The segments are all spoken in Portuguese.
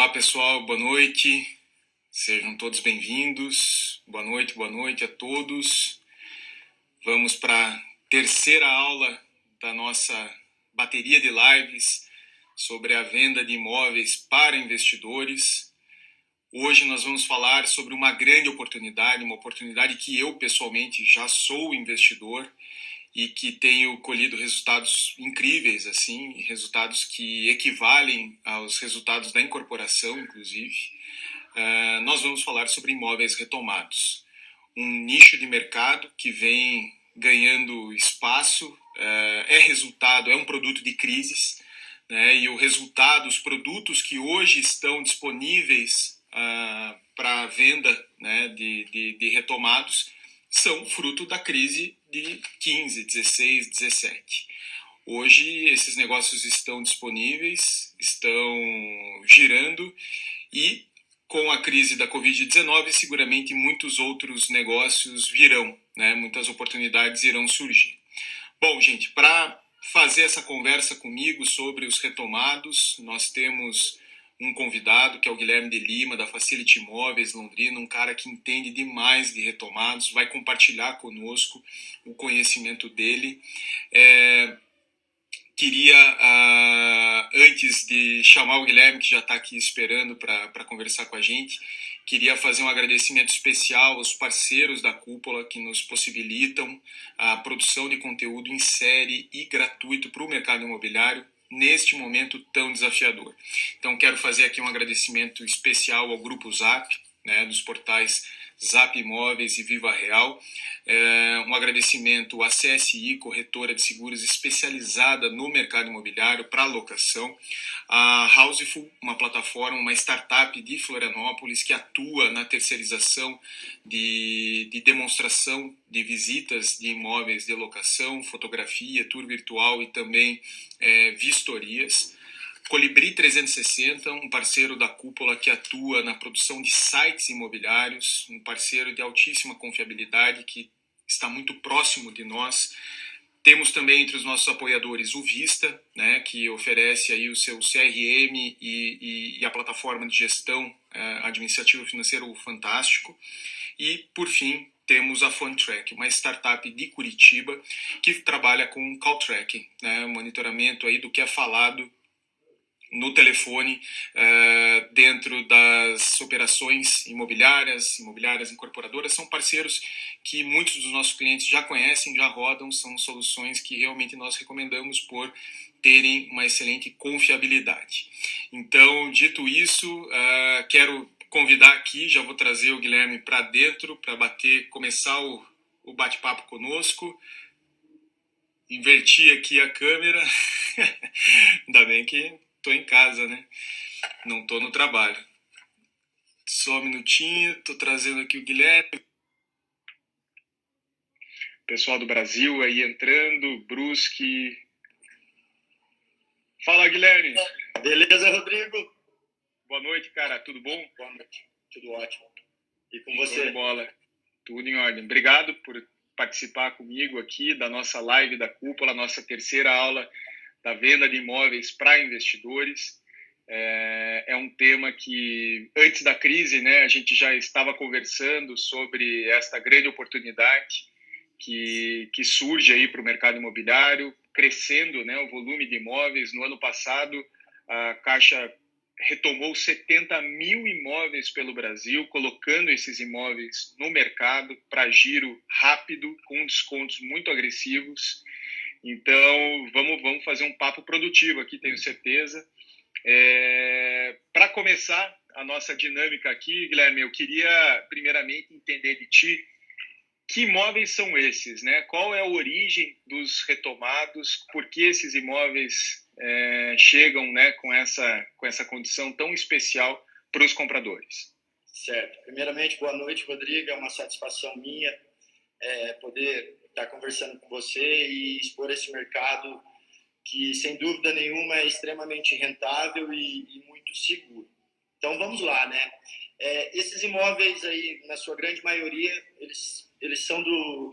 Olá pessoal, boa noite, sejam todos bem-vindos, boa noite a todos. Vamos para a terceira aula da nossa bateria de lives sobre a venda de imóveis para investidores. Hoje nós vamos falar sobre uma grande oportunidade, uma oportunidade que eu pessoalmente já sou investidor e que tenho colhido resultados incríveis, assim, resultados que equivalem aos resultados da incorporação, inclusive. Nós vamos falar sobre imóveis retomados, um nicho de mercado que vem ganhando espaço, é um produto de crises, né, e o resultado, os produtos que hoje estão disponíveis para venda, né, de retomados, são fruto da crise de 15, 16, 17. Hoje esses negócios estão disponíveis, estão girando e com a crise da Covid-19 seguramente muitos outros negócios virão, né? Muitas oportunidades irão surgir. Bom, gente, para fazer essa conversa comigo sobre os retomados, nós temos um convidado, que é o Guilherme de Lima, da Facility Imóveis Londrina, um cara que entende demais de retomados, vai compartilhar conosco o conhecimento dele. Queria, antes de chamar o Guilherme, que já está aqui esperando para conversar com a gente, queria fazer um agradecimento especial aos parceiros da Cúpula que nos possibilitam a produção de conteúdo em série e gratuito para o mercado imobiliário neste momento tão desafiador. Então, quero fazer aqui um agradecimento especial ao Grupo Zap, né, dos portais Zap Imóveis e Viva Real. Um agradecimento à CSI, corretora de seguros especializada no mercado imobiliário para locação. A Houseful, uma plataforma, uma startup de Florianópolis que atua na terceirização de demonstração de visitas de imóveis de locação, fotografia, tour virtual e também vistorias. Colibri 360, um parceiro da Cúpula que atua na produção de sites imobiliários, um parceiro de altíssima confiabilidade que está muito próximo de nós. Temos também entre os nossos apoiadores o Vista, né, que oferece aí o seu CRM e a plataforma de gestão administrativa financeira fantástico. E, por fim, temos a FunTrack, uma startup de Curitiba que trabalha com call tracking, né, monitoramento aí do que é falado no telefone, dentro das operações imobiliárias incorporadoras. São parceiros que muitos dos nossos clientes já conhecem, já rodam, são soluções que realmente nós recomendamos por terem uma excelente confiabilidade. Então, dito isso, quero convidar aqui, já vou trazer o Guilherme para dentro, para começar o bate-papo conosco. Inverti aqui a câmera, ainda bem que estou em casa, né? Não estou no trabalho. Só um minutinho, estou trazendo aqui o Guilherme. Pessoal do Brasil aí entrando, Brusque. Fala, Guilherme. Beleza, Rodrigo? Boa noite, cara. Tudo bom? Boa noite. Tudo ótimo. E com você? Tudo bola. Tudo em ordem. Obrigado por participar comigo aqui da nossa live da Cúpula, nossa terceira aula da venda de imóveis para investidores. É um tema que, antes da crise, né, a gente já estava conversando sobre esta grande oportunidade que surge aí para o mercado imobiliário, crescendo, né, o volume de imóveis. No ano passado, a Caixa retomou 70 mil imóveis pelo Brasil, colocando esses imóveis no mercado para giro rápido, com descontos muito agressivos. Então, vamos fazer um papo produtivo aqui, tenho certeza. Para começar a nossa dinâmica aqui, Guilherme, eu queria primeiramente entender de ti que imóveis são esses, né? Qual é a origem dos retomados? Por que esses imóveis chegam, né, com essa condição tão especial para os compradores? Certo. Primeiramente, boa noite, Rodrigo. É uma satisfação minha poder estar conversando com você e expor esse mercado que, sem dúvida nenhuma, é extremamente rentável e muito seguro. Então, vamos lá, né? Esses imóveis aí, na sua grande maioria, eles são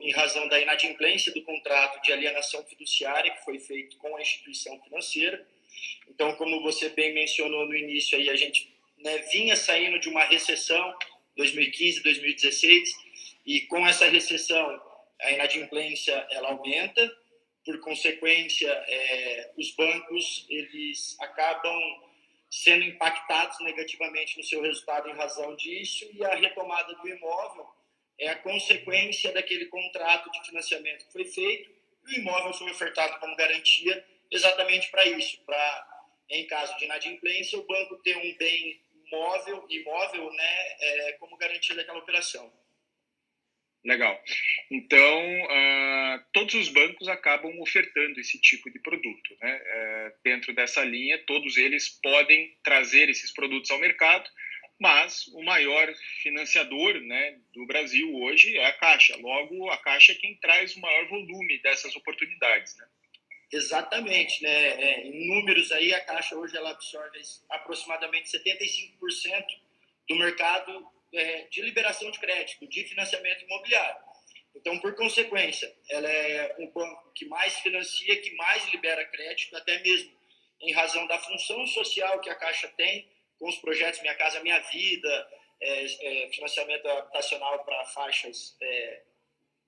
em razão da inadimplência do contrato de alienação fiduciária que foi feito com a instituição financeira. Então, como você bem mencionou no início, aí, a gente né, vinha saindo de uma recessão, 2015, 2016, e com essa recessão a inadimplência ela aumenta, por consequência os bancos eles acabam sendo impactados negativamente no seu resultado em razão disso, e a retomada do imóvel é a consequência daquele contrato de financiamento que foi feito, e o imóvel foi ofertado como garantia exatamente para isso, para, em caso de inadimplência, o banco ter um bem imóvel, né, como garantia daquela operação. Legal. Então, todos os bancos acabam ofertando esse tipo de produto, né? Dentro dessa linha, todos eles podem trazer esses produtos ao mercado, mas o maior financiador, né, do Brasil hoje é a Caixa. Logo, a Caixa é quem traz o maior volume dessas oportunidades, né? Exatamente, né? Em números aí, a Caixa hoje ela absorve aproximadamente 75% do mercado de liberação de crédito, de financiamento imobiliário. Então, por consequência, ela é um banco que mais financia, que mais libera crédito, até mesmo em razão da função social que a Caixa tem, com os projetos Minha Casa Minha Vida, financiamento habitacional para faixas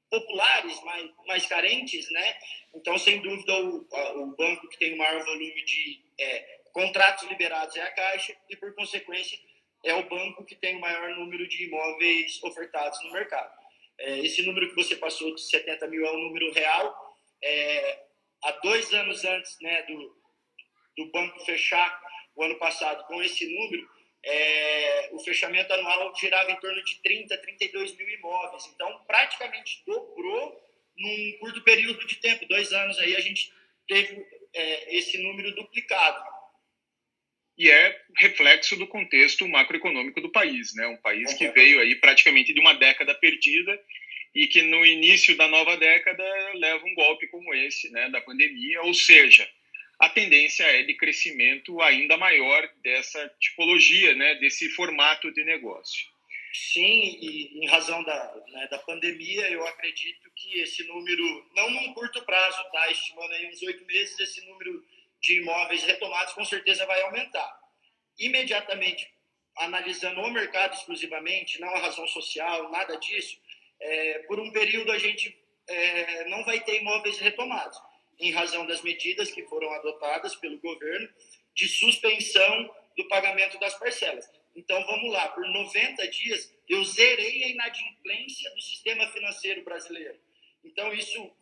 populares, mais carentes, né? Então, sem dúvida, o banco que tem o maior volume de contratos liberados é a Caixa e, por consequência, é o banco que tem o maior número de imóveis ofertados no mercado. Esse número que você passou de 70 mil é um número real. Há 2 anos antes, né, do banco fechar o ano passado com esse número, o fechamento anual girava em torno de 30, 32 mil imóveis. Então, praticamente dobrou num curto período de tempo. 2 anos aí a gente teve esse número duplicado. E é reflexo do contexto macroeconômico do país, né? Um país que veio aí praticamente de uma década perdida e que no início da nova década leva um golpe como esse, né, da pandemia, ou seja, a tendência é de crescimento ainda maior dessa tipologia, né, desse formato de negócio. Sim, e em razão da pandemia, eu acredito que esse número, não num curto prazo, tá? Estimando aí uns 8 meses, esse número de imóveis retomados com certeza vai aumentar. Imediatamente, analisando o mercado exclusivamente, não a razão social, nada disso, por um período a gente não vai ter imóveis retomados, em razão das medidas que foram adotadas pelo governo de suspensão do pagamento das parcelas. Então, vamos lá, por 90 dias eu zerei a inadimplência do sistema financeiro brasileiro. Então, isso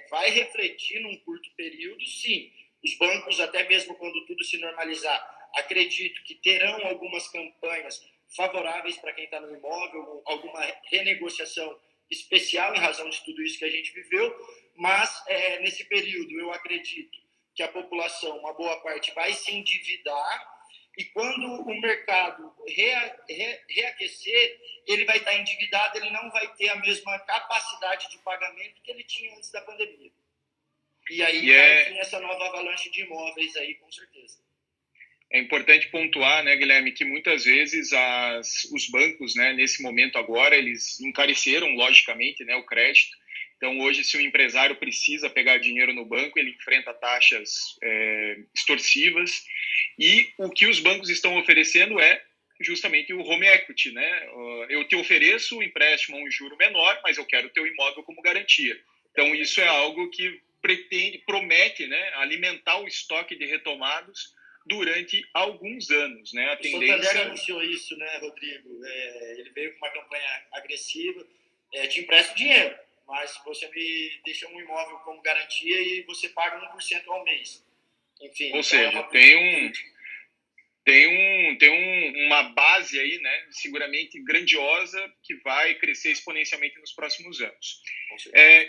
vai refletir num curto período, sim. Os bancos, até mesmo quando tudo se normalizar, acredito que terão algumas campanhas favoráveis para quem está no imóvel, alguma renegociação especial em razão de tudo isso que a gente viveu, mas nesse período eu acredito que a população, uma boa parte, vai se endividar, e quando o mercado reaquecer, ele vai estar endividado, ele não vai ter a mesma capacidade de pagamento que ele tinha antes da pandemia. E aí vai vir essa nova avalanche de imóveis aí, com certeza. É importante pontuar, né, Guilherme, que muitas vezes os bancos, né, nesse momento agora, eles encareceram, logicamente, né, o crédito. Então, hoje, se o empresário precisa pegar dinheiro no banco, ele enfrenta taxas extorsivas. E o que os bancos estão oferecendo é justamente o home equity, né? Eu te ofereço o empréstimo a um juro menor, mas eu quero o teu imóvel como garantia. Então, isso é algo que promete, né, alimentar o estoque de retomados durante alguns anos, né? O Santander anunciou isso, né, Rodrigo? Ele veio com uma campanha agressiva. Te empresto dinheiro, mas você me deixa um imóvel como garantia e você paga 1% ao mês. Enfim, ou seja, tem uma base aí, né, seguramente grandiosa, que vai crescer exponencialmente nos próximos anos.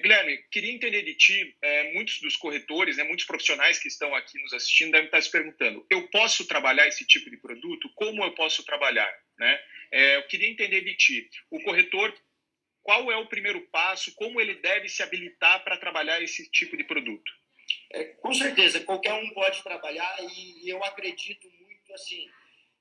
Guilherme, queria entender de ti, muitos dos corretores, né, muitos profissionais que estão aqui nos assistindo devem estar se perguntando, eu posso trabalhar esse tipo de produto? Como eu posso trabalhar? Né? Eu queria entender de ti, o corretor, qual é o primeiro passo, como ele deve se habilitar para trabalhar esse tipo de produto? Com certeza, qualquer um pode trabalhar, e eu acredito muito assim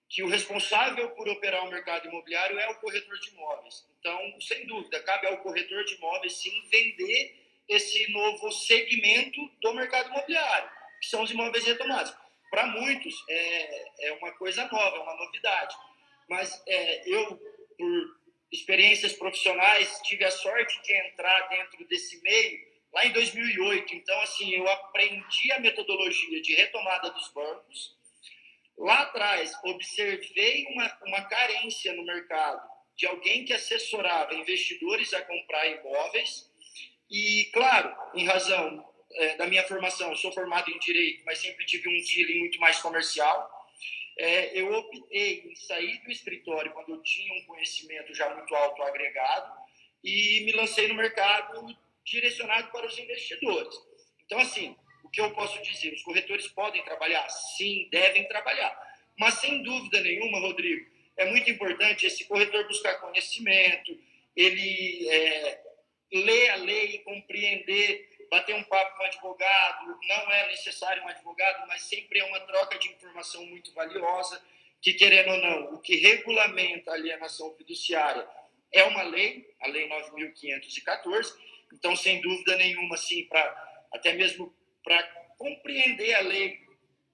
que o responsável por operar o mercado imobiliário é o corretor de imóveis. Então, sem dúvida, cabe ao corretor de imóveis, sim, vender esse novo segmento do mercado imobiliário, que são os imóveis retomados. para muitos, é uma coisa nova, é uma novidade. Mas eu, por experiências profissionais, tive a sorte de entrar dentro desse meio lá em 2008. Então, assim, eu aprendi a metodologia de retomada dos bancos. Lá atrás, observei uma carência no mercado de alguém que assessorava investidores a comprar imóveis. E, claro, em razão da minha formação, sou formado em Direito, mas sempre tive um feeling muito mais comercial. Eu optei em sair do escritório quando eu tinha um conhecimento já muito alto agregado e me lancei no mercado direcionado para os investidores. Então, assim, o que eu posso dizer? Os corretores podem trabalhar? Sim, devem trabalhar. Mas, sem dúvida nenhuma, Rodrigo, é muito importante esse corretor buscar conhecimento, ele ler a lei, compreender, bater um papo com o advogado. Não é necessário um advogado, mas sempre é uma troca de informação muito valiosa, que, querendo ou não, o que regulamenta a alienação fiduciária é uma lei, a Lei 9.514. Então, sem dúvida nenhuma, assim, até mesmo para compreender a lei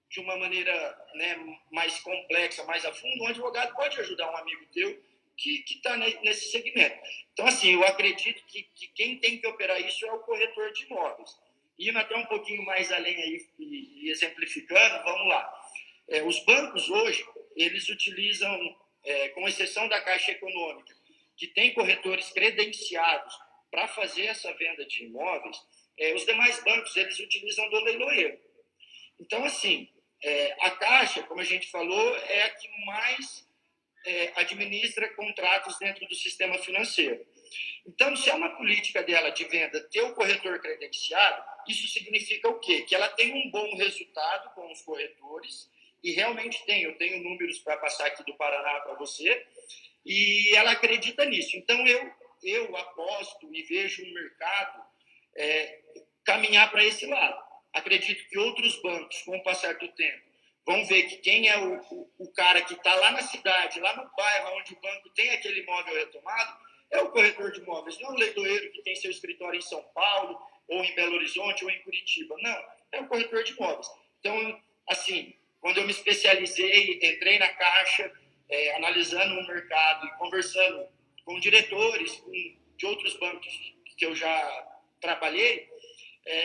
de uma maneira, né, mais complexa, mais a fundo, um advogado pode ajudar um amigo teu que está nesse segmento. Então, assim, eu acredito que quem tem que operar isso é o corretor de imóveis. Indo até um pouquinho mais além aí e exemplificando, vamos lá. Os bancos hoje, eles utilizam, com exceção da Caixa Econômica, que tem corretores credenciados para fazer essa venda de imóveis, os demais bancos, eles utilizam do leiloeiro. Então, assim, a Caixa, como a gente falou, é a que mais administra contratos dentro do sistema financeiro. Então, se é uma política dela de venda ter o corretor credenciado, isso significa o quê? Que ela tem um bom resultado com os corretores, e realmente tem. Eu tenho números para passar aqui do Paraná para você, e ela acredita nisso. Então, eu aposto e vejo o mercado caminhar para esse lado. Acredito que outros bancos, com o passar do tempo, vão ver que quem é o cara que está lá na cidade, lá no bairro onde o banco tem aquele imóvel retomado, é o corretor de imóveis, não é o leiloeiro que tem seu escritório em São Paulo, ou em Belo Horizonte, ou em Curitiba. Não, é o corretor de imóveis. Então, assim, quando eu me especializei, entrei na Caixa, analisando o mercado e conversando com diretores de outros bancos que eu já trabalhei,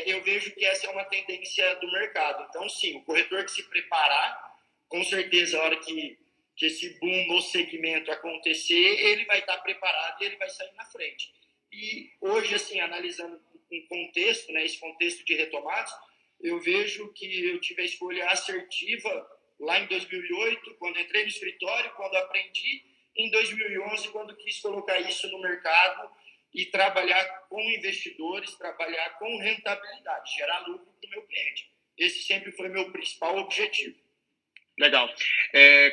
eu vejo que essa é uma tendência do mercado. Então, sim, o corretor que se preparar, com certeza, a hora que esse boom no segmento acontecer, ele vai estar preparado e ele vai sair na frente. E hoje, assim, analisando um contexto, né, esse contexto de retomadas, eu vejo que eu tive a escolha assertiva lá em 2008, quando entrei no escritório, quando aprendi, em 2011, quando quis colocar isso no mercado e trabalhar com investidores, trabalhar com rentabilidade, gerar lucro para o meu cliente. Esse sempre foi meu principal objetivo. Legal.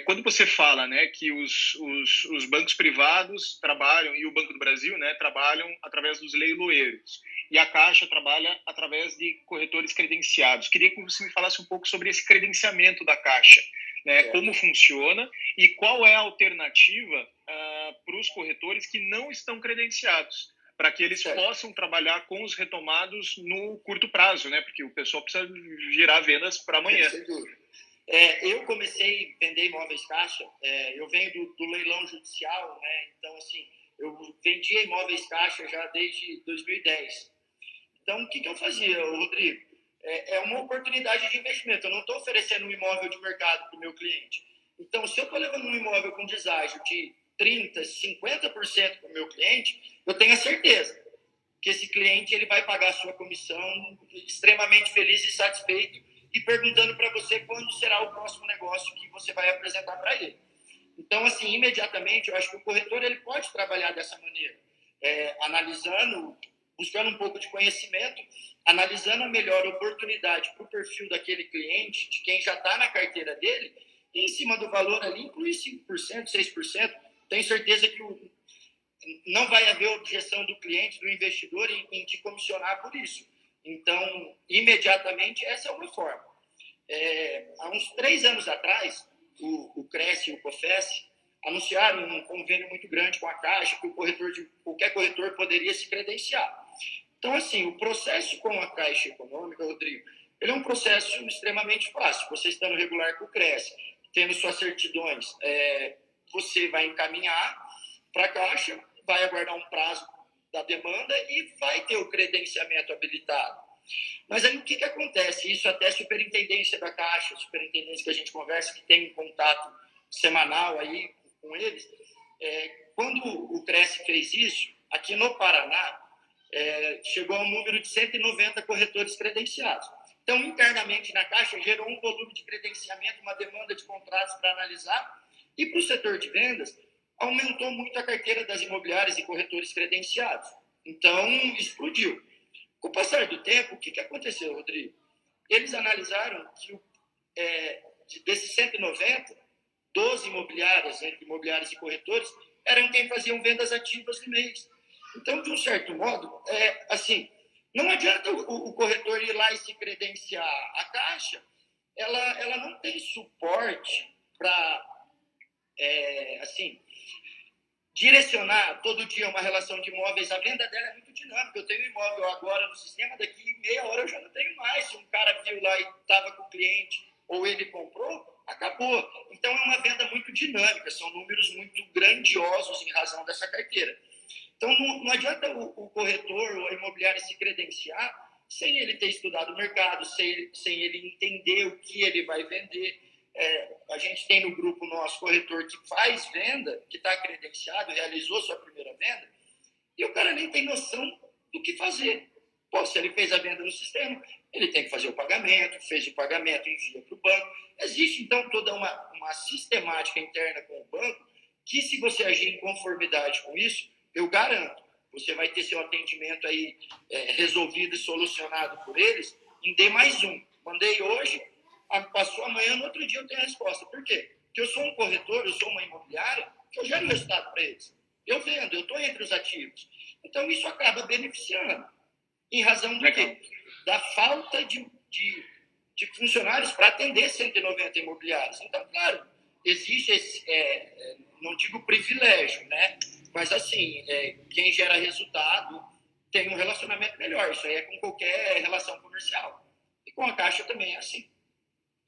Quando você fala, né, que os bancos privados trabalham, e o Banco do Brasil, né, trabalham através dos leiloeiros, e a Caixa trabalha através de corretores credenciados. Queria que você me falasse um pouco sobre esse credenciamento da Caixa, né, como funciona e qual é a alternativa para os corretores que não estão credenciados, para que eles possam trabalhar com os retomados no curto prazo, né, porque o pessoal precisa girar vendas para amanhã. Sem dúvida. Eu comecei a vender imóveis Caixa, eu venho do leilão judicial, né? Então, assim, eu vendia imóveis Caixa já desde 2010. Então, o que eu fazia, Rodrigo? É uma oportunidade de investimento. Eu não estou oferecendo um imóvel de mercado para o meu cliente. Então, se eu estou levando um imóvel com deságio de 30%, 50% para o meu cliente, eu tenho a certeza que esse cliente ele vai pagar a sua comissão extremamente feliz e satisfeito e perguntando para você quando será o próximo negócio que você vai apresentar para ele. Então, assim, imediatamente, eu acho que o corretor ele pode trabalhar dessa maneira, analisando, buscando um pouco de conhecimento, analisando a melhor oportunidade para o perfil daquele cliente, de quem já está na carteira dele, e em cima do valor ali, incluir 5%, 6%. Tenho certeza que não vai haver objeção do cliente, do investidor, em te comissionar por isso. Então, imediatamente, essa é uma forma. Há uns 3 anos atrás, o Cresce e o COFES anunciaram um convênio muito grande com a Caixa, que qualquer corretor poderia se credenciar. Então, assim, o processo com a Caixa Econômica, Rodrigo, ele é um processo extremamente fácil. Você estando regular com o Cresce, tendo suas certidões, você vai encaminhar para a Caixa, vai aguardar um prazo da demanda e vai ter o credenciamento habilitado. Mas aí o que acontece? Isso até a superintendência da Caixa, a superintendência que a gente conversa, que tem um contato semanal aí com eles, quando o Cresce fez isso, aqui no Paraná, chegou a um número de 190 corretores credenciados. Então, internamente na Caixa, gerou um volume de credenciamento, uma demanda de contratos para analisar, e para o setor de vendas, aumentou muito a carteira das imobiliárias e corretores credenciados. Então, explodiu. Com o passar do tempo, o que aconteceu, Rodrigo? Eles analisaram que desses 190, 12 imobiliárias, entre imobiliários e corretores, eram quem faziam vendas ativas no mês. Então, de um certo modo, assim, não adianta o corretor ir lá e se credenciar. A Caixa, ela não tem suporte para, assim, direcionar todo dia uma relação de imóveis. A venda dela é muito dinâmica. Eu tenho um imóvel agora no sistema, daqui meia hora eu já não tenho mais. Se um cara viu lá e estava com o cliente ou ele comprou, acabou. Então, é uma venda muito dinâmica. São números muito grandiosos em razão dessa carteira. Então, não adianta o corretor ou a imobiliária se credenciar sem ele ter estudado o mercado, sem ele entender o que ele vai vender. A gente tem no grupo nosso corretor que faz venda, que está credenciado, realizou sua primeira venda, e o cara nem tem noção do que fazer. Pô, se ele fez a venda no sistema, ele tem que fazer o pagamento, fez o pagamento, envia para o banco. Existe, então, toda uma sistemática interna com o banco que, se você agir em conformidade com isso, eu garanto, você vai ter seu atendimento aí resolvido e solucionado por eles em D+1. Mandei hoje, passou amanhã, no outro dia eu tenho a resposta. Por quê? Porque eu sou um corretor, eu sou uma imobiliária, que eu gero resultado para eles. Eu vendo, eu estou entre os ativos. Então, isso acaba beneficiando. Em razão do quê? Da falta de funcionários para atender 190 imobiliários. Então, claro, existe esse, não digo privilégio, né? Mas, assim, quem gera resultado tem um relacionamento melhor. Isso aí é com qualquer relação comercial. E com a Caixa também é assim.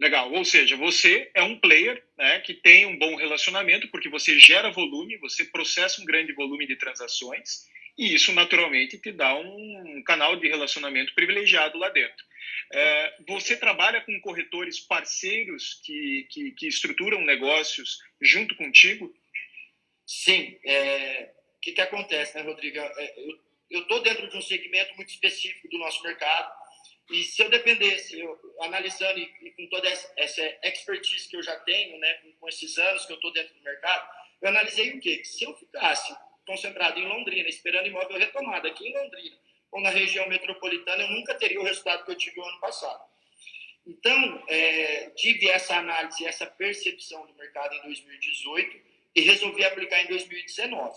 Legal, ou seja, você é um player, né, que tem um bom relacionamento, porque você gera volume, você processa um grande volume de transações, e isso naturalmente te dá um canal de relacionamento privilegiado lá dentro. Você trabalha com corretores parceiros que estruturam negócios junto contigo? Sim. O que acontece, né, Rodrigo? Eu estou dentro de um segmento muito específico do nosso mercado, e se eu dependesse, analisando e com toda essa expertise que eu já tenho, né, com esses anos que eu estou dentro do mercado, eu analisei o quê? Que se eu ficasse concentrado em Londrina, esperando imóvel retomado aqui em Londrina, ou na região metropolitana, eu nunca teria o resultado que eu tive o ano passado. Então, tive essa análise, essa percepção do mercado em 2018 e resolvi aplicar em 2019.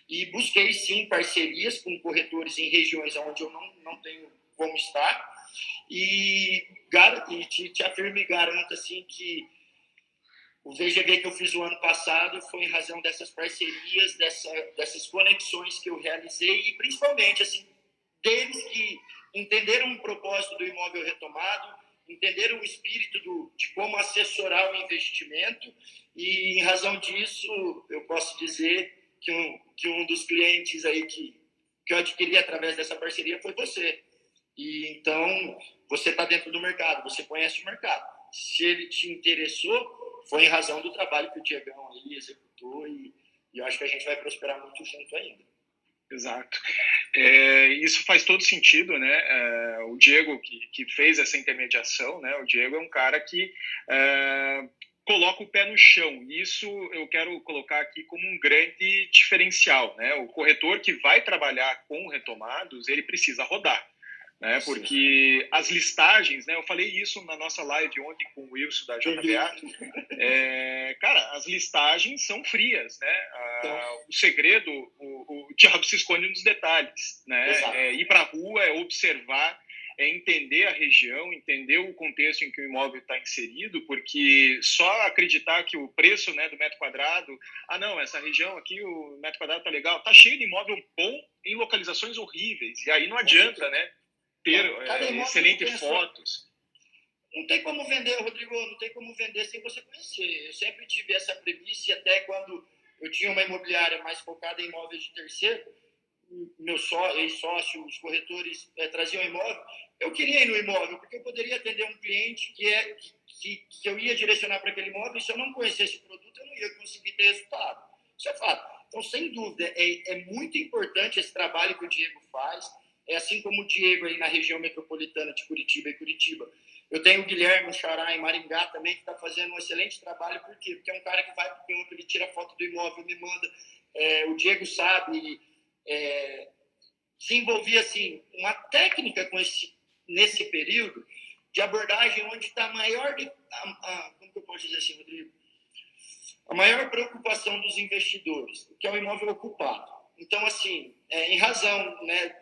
E busquei, sim, parcerias com corretores em regiões onde eu não tenho como estar, e te afirmo e garanto assim, que o VGV que eu fiz o ano passado foi em razão dessas parcerias, dessas conexões que eu realizei, e principalmente assim, deles que entenderam o propósito do imóvel retomado, entenderam o espírito de como assessorar o investimento, e em razão disso eu posso dizer que um dos clientes aí que eu adquiri através dessa parceria foi você. E então, você está dentro do mercado, você conhece o mercado. Se ele te interessou, foi em razão do trabalho que o Diegão aí executou, e eu acho que a gente vai prosperar muito junto ainda. Exato. Isso faz todo sentido, né? O Diego, que fez essa intermediação, né? O Diego é um cara que coloca o pé no chão. Isso eu quero colocar aqui como um grande diferencial, né? O corretor que vai trabalhar com retomados, ele precisa rodar, né? Porque as listagens, né? Eu falei isso na nossa live ontem com o Wilson da JBA. Cara, as listagens são frias, né? O segredo, o diabo se esconde nos detalhes, né? Ir para a rua, observar, entender a região, entender o contexto em que o imóvel está inserido, porque só acreditar que o preço, né, do metro quadrado, não, essa região aqui, o metro quadrado tá legal, tá cheio de imóvel bom em localizações horríveis, e aí não adianta, né, ter excelentes fotos. Não tem como vender, Rodrigo, não tem como vender sem você conhecer. Eu sempre tive essa premissa, e até quando eu tinha uma imobiliária mais focada em imóveis de terceiro, meu ex-sócio, os corretores traziam imóvel, eu queria ir no imóvel, porque eu poderia atender um cliente que eu ia direcionar para aquele imóvel, e se eu não conhecesse o produto, eu não ia conseguir ter resultado. Isso é fato. Então, sem dúvida, é muito importante esse trabalho que o Diego faz, assim como o Diego aí na região metropolitana de Curitiba e Curitiba. Eu tenho o Guilherme, o Xará, em Maringá também, que está fazendo um excelente trabalho. Por quê? Porque é um cara que vai para o campo, ele tira foto do imóvel, me manda. O Diego sabe, desenvolvi assim, uma técnica nesse período de abordagem onde está a maior... como que eu posso dizer assim, Rodrigo? A maior preocupação dos investidores, que é o imóvel ocupado. Então, assim, em razão, né,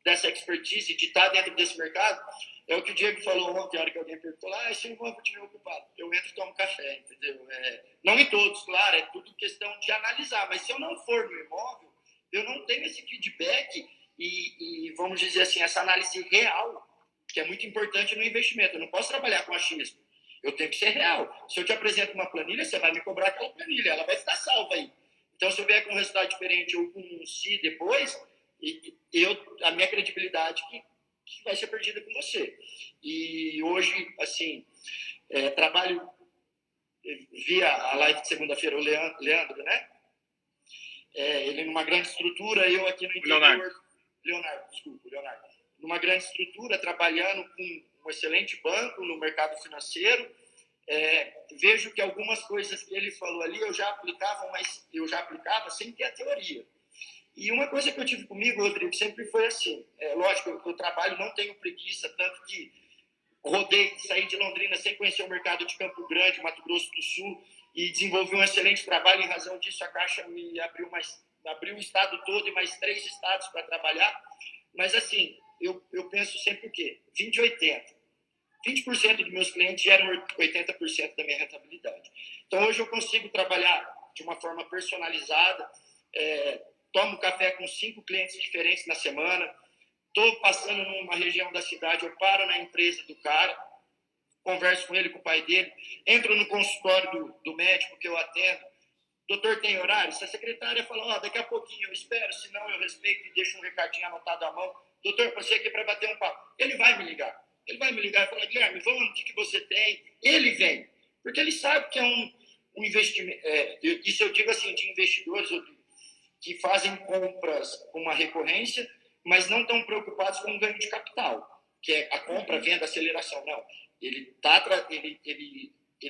dessa expertise, de estar dentro desse mercado, é o que o Diego falou ontem, a hora que alguém perguntou lá, se o imóvel estiver ocupado, eu entro e tomo café, entendeu? Não em todos, claro, é tudo questão de analisar, mas se eu não for no imóvel, eu não tenho esse feedback e vamos dizer assim, essa análise real, que é muito importante no investimento. Eu não posso trabalhar com achismo. Eu tenho que ser real. Se eu te apresento uma planilha, você vai me cobrar aquela planilha, ela vai estar salva aí. Então, se eu vier com um resultado diferente ou com um si depois, a minha credibilidade que vai ser perdida com você. E hoje, assim, trabalho via a live de segunda-feira, o Leandro, né? Ele numa grande estrutura, eu aqui no interior... Leonardo. Numa grande estrutura, trabalhando com um excelente banco no mercado financeiro. Vejo que algumas coisas que ele falou ali eu já aplicava sem ter a teoria. E uma coisa que eu tive comigo, Rodrigo, sempre foi assim. Lógico, eu trabalho, não tenho preguiça, tanto que saí de Londrina sem conhecer o mercado de Campo Grande, Mato Grosso do Sul, e desenvolvi um excelente trabalho. Em razão disso, a Caixa me abriu o estado todo e mais 3 estados para trabalhar. Mas, assim, eu penso sempre o quê? 20-80. 20% dos meus clientes geram 80% da minha rentabilidade. Então, hoje eu consigo trabalhar de uma forma personalizada, tomo café com 5 clientes diferentes na semana, estou passando numa região da cidade, eu paro na empresa do cara, converso com ele, com o pai dele, entro no consultório do médico que eu atendo, doutor, tem horário? Se a secretária falar, daqui a pouquinho eu espero, senão eu respeito e deixo um recadinho anotado à mão, doutor, passei aqui para bater um papo, ele vai me ligar e falar, Guilherme, vamos, o que você tem? Ele vem, porque ele sabe que é um investimento, isso eu digo assim, de investidores que fazem compras com uma recorrência, mas não estão preocupados com o ganho de capital, que é a compra, venda, aceleração. Não, ele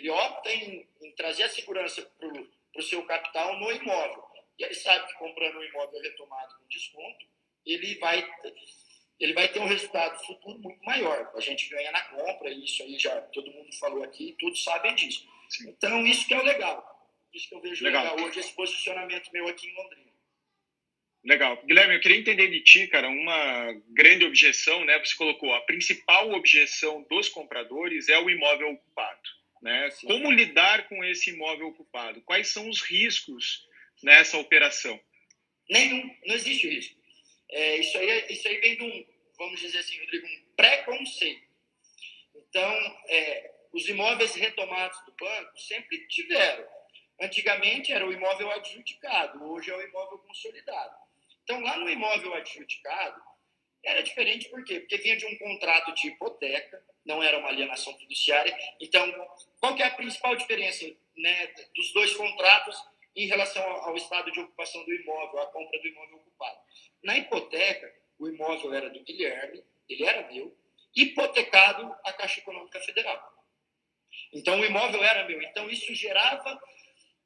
opta em trazer a segurança para o seu capital no imóvel. E ele sabe que comprando um imóvel retomado com desconto, ele vai ter um resultado futuro muito maior. A gente ganha na compra, e isso aí já todo mundo falou aqui, todos sabem disso. Sim. Então, isso que é o legal. Isso que eu vejo legal hoje, esse posicionamento meu aqui em Londrina. Legal. Guilherme, eu queria entender de ti, cara, uma grande objeção, né? Você colocou, a principal objeção dos compradores é o imóvel ocupado, né? Sim. Como lidar com esse imóvel ocupado? Quais são os riscos nessa operação? Nenhum, não existe risco. Isso aí vem de vamos dizer assim, Rodrigo, um preconceito. Então, os imóveis retomados do banco sempre tiveram. Antigamente era o imóvel adjudicado, hoje é o imóvel consolidado. Então, lá no imóvel adjudicado, era diferente por quê? Porque vinha de um contrato de hipoteca, não era uma alienação fiduciária. Então, qual que é a principal diferença, né, dos dois contratos em relação ao estado de ocupação do imóvel, à compra do imóvel ocupado? Na hipoteca, o imóvel era do Guilherme, ele era meu, hipotecado à Caixa Econômica Federal. Então, o imóvel era meu. Então, isso gerava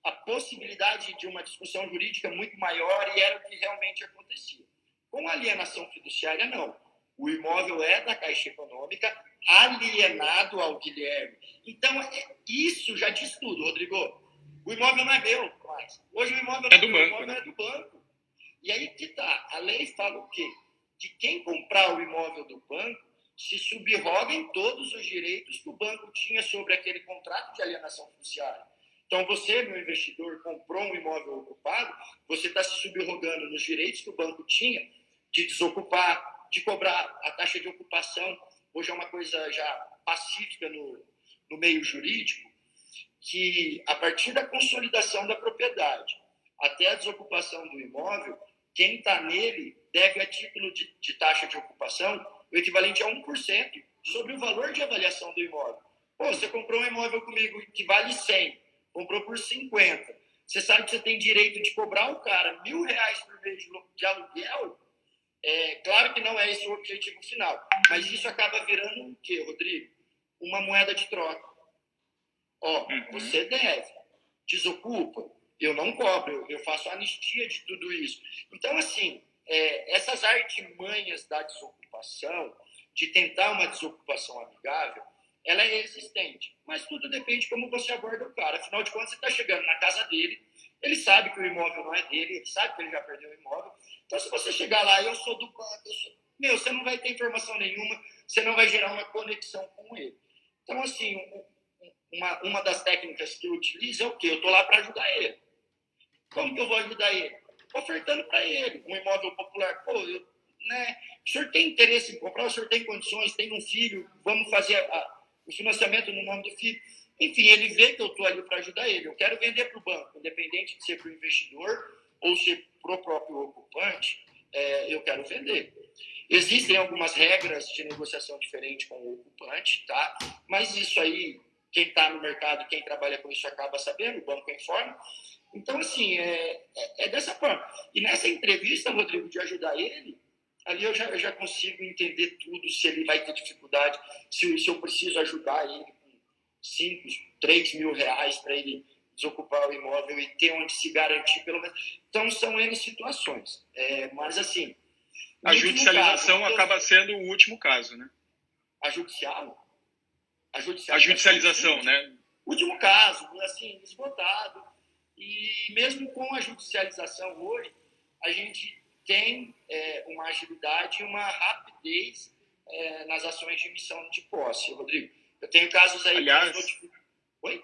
a possibilidade de uma discussão jurídica muito maior e era o que realmente acontecia. Com a alienação fiduciária, não. O imóvel é da Caixa Econômica, alienado ao Guilherme. Então, isso já diz tudo, Rodrigo. O imóvel não é meu mais. Hoje o imóvel é do banco. E aí que tá. A lei fala o quê? Que quem comprar o imóvel do banco se subroga em todos os direitos que o banco tinha sobre aquele contrato de alienação fiduciária. Então, você, meu investidor, comprou um imóvel ocupado, você está se subrogando nos direitos que o banco tinha de desocupar, de cobrar a taxa de ocupação hoje é uma coisa já pacífica no meio jurídico, que a partir da consolidação da propriedade até a desocupação do imóvel, quem está nele deve, a título de taxa de ocupação, o equivalente a 1% sobre o valor de avaliação do imóvel. Pô, você comprou um imóvel comigo que vale 100, comprou por 50. Você sabe que você tem direito de cobrar o cara R$1.000 por mês de aluguel? Claro que não é esse o objetivo final, mas isso acaba virando o quê, Rodrigo? Uma moeda de troca. Você deve, desocupa, eu não cobro, eu faço anistia de tudo isso. Então, assim, essas artimanhas da desocupação, de tentar uma desocupação amigável, ela é existente, mas tudo depende de como você aborda o cara. Afinal de contas, você está chegando na casa dele, ele sabe que o imóvel não é dele, ele sabe que ele já perdeu o imóvel. Então, se você chegar lá, eu sou do banco, você não vai ter informação nenhuma, você não vai gerar uma conexão com ele. Então, assim, uma das técnicas que eu utilizo é o quê? Eu estou lá para ajudar ele. Como que eu vou ajudar ele? Ofertando para ele um imóvel popular. Pô, o senhor tem interesse em comprar, o senhor tem condições, tem um filho, vamos fazer o financiamento no nome do filho. Enfim, ele vê que eu estou ali para ajudar ele. Eu quero vender para o banco, independente de ser para o investidor ou ser para o próprio ocupante, eu quero vender. Existem algumas regras de negociação diferentes com o ocupante, tá? Mas isso aí, quem está no mercado, quem trabalha com isso acaba sabendo, o banco informa. Então, assim, é dessa forma. E nessa entrevista, Rodrigo, de ajudar ele, ali eu já consigo entender tudo, se ele vai ter dificuldade, se eu preciso ajudar ele com 5, 3 mil reais para ele desocupar o imóvel e ter onde se garantir, pelo menos. Então, são N situações. Mas, assim... A judicialização acaba sendo o último caso, né? A judicial? A judicialização, né? Último caso, assim, esgotado. E mesmo com a judicialização hoje, a gente tem uma agilidade e uma rapidez nas ações de emissão de posse, Rodrigo. Eu tenho casos aí... Aliás... Oi?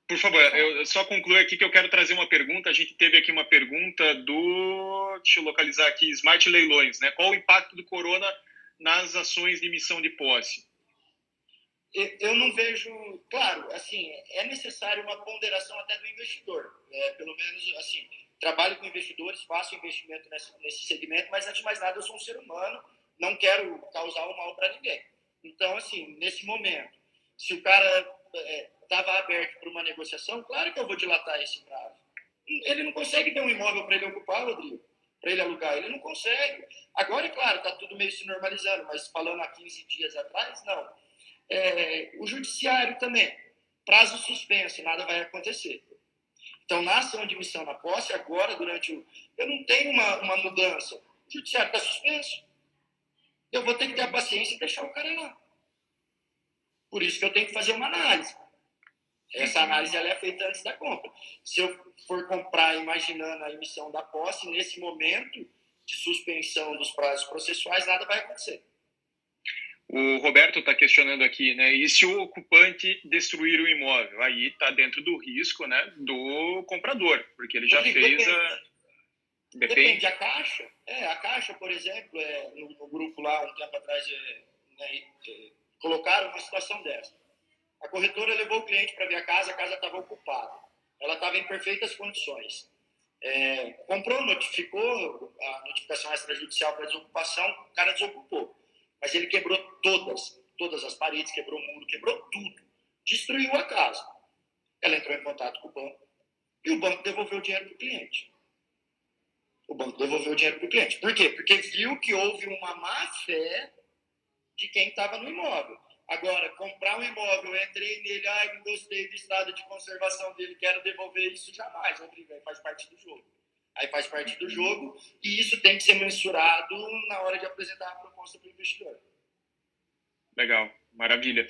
Por favor, eu só concluo aqui que eu quero trazer uma pergunta. A gente teve aqui uma pergunta do... Deixa eu localizar aqui. Smart Leilões, né? Qual o impacto do corona nas ações de emissão de posse? Eu não vejo... Claro, assim, é necessário uma ponderação até do investidor. Pelo menos, assim, trabalho com investidores, faço investimento nesse segmento, mas, antes de mais nada, eu sou um ser humano, não quero causar o mal para ninguém. Então, assim, nesse momento, se o cara... estava aberto para uma negociação, claro que eu vou dilatar esse prazo. Ele não consegue ter um imóvel para ele ocupar, Rodrigo, para ele alugar, ele não consegue. Agora, é claro, está tudo meio se normalizando, mas falando há 15 dias atrás, não. O judiciário também, prazo suspenso, nada vai acontecer. Então, na ação de emissão na posse, agora, eu não tenho uma mudança. O judiciário está suspenso. Eu vou ter que ter a paciência e deixar o cara lá. Por isso que eu tenho que fazer uma análise. Essa análise ela é feita antes da compra. Se eu for comprar imaginando a emissão da posse, nesse momento de suspensão dos prazos processuais, nada vai acontecer. O Roberto está questionando aqui, né? E se o ocupante destruir o imóvel? Aí está dentro do risco, né, do comprador, porque ele já fez Depende. A Caixa, por exemplo, no grupo lá, um tempo atrás, colocaram uma situação dessa. A corretora levou o cliente para ver a casa estava ocupada. Ela estava em perfeitas condições. Comprou, notificou a notificação extrajudicial para desocupação, o cara desocupou. Mas ele quebrou todas as paredes, quebrou o muro, quebrou tudo. Destruiu a casa. Ela entrou em contato com o banco e o banco devolveu o dinheiro para o cliente. Por quê? Porque viu que houve uma má-fé de quem estava no imóvel. Agora, comprar um imóvel, eu entrei nele, não gostei do estado de conservação dele, quero devolver isso, jamais, Rodrigo, aí faz parte do jogo. E isso tem que ser mensurado na hora de apresentar a proposta para o investidor. Legal, maravilha.